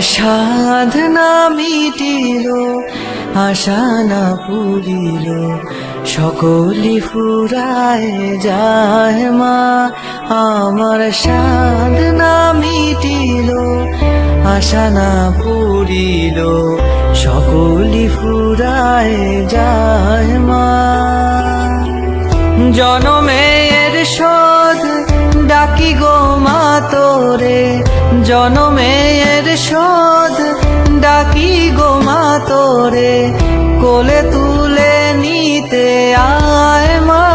সাধনা মিটিল, আশা না পুরিল, সকলি ফুরায় যায় মা। আমার সাধনা মিটিল, আশা না পুরিল, সকলি ফুরায় যায় মা। জনমের শোধ ডাকি গো মা তোরে, জনমের শোধ ডাকি গো মা তোরে, কোলে তুলে নিতে আয় মা।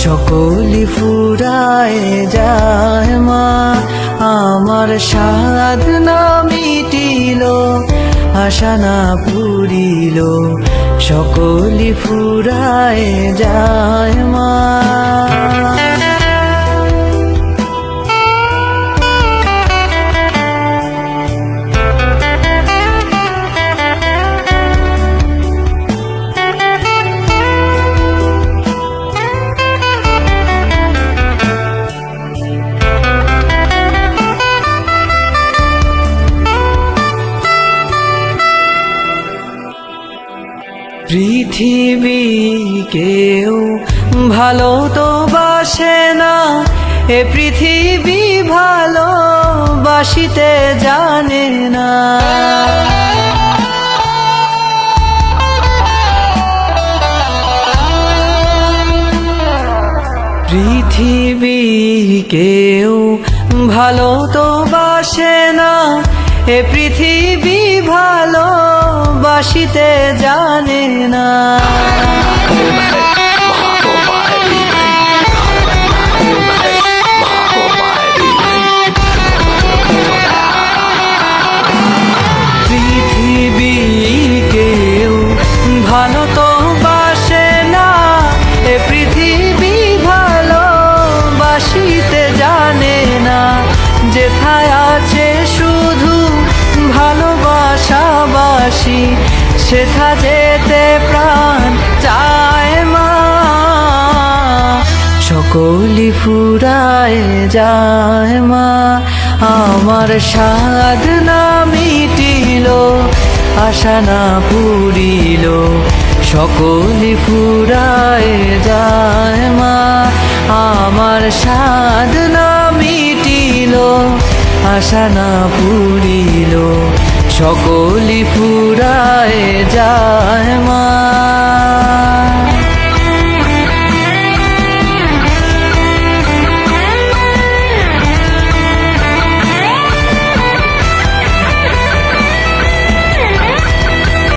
সকলি ফুরায় যায় মা। আমার সাধনা মিটিল, আশা না পুরিল, সকলি ফুরায় যায় মা। পৃথিবী কেউ ভালো তো বাসে না, এ পৃথিবী ভালো বাসিতে জানে না। পৃথিবী কেউ ভালো তো বাসে না, এ পৃথিবী ভালো বাসিতে জানে না। পৃথিবী কেউ ভালো তো বাসে না, এ পৃথিবী ভালো বাসিতে জানে না। যেথায় আছে শুধু ভালোবাসাবাসি, সেথা যেতে প্রাণ চায় মা। সকলি ফুরায় যায় মা। আমার সাধনা মিটিল, আশা না পুরিল, সকলি ফুরায় যায় মা। আমার সাধনা মিটিল, আশা না পুরিল, সকলি ফুরায় যায় মা।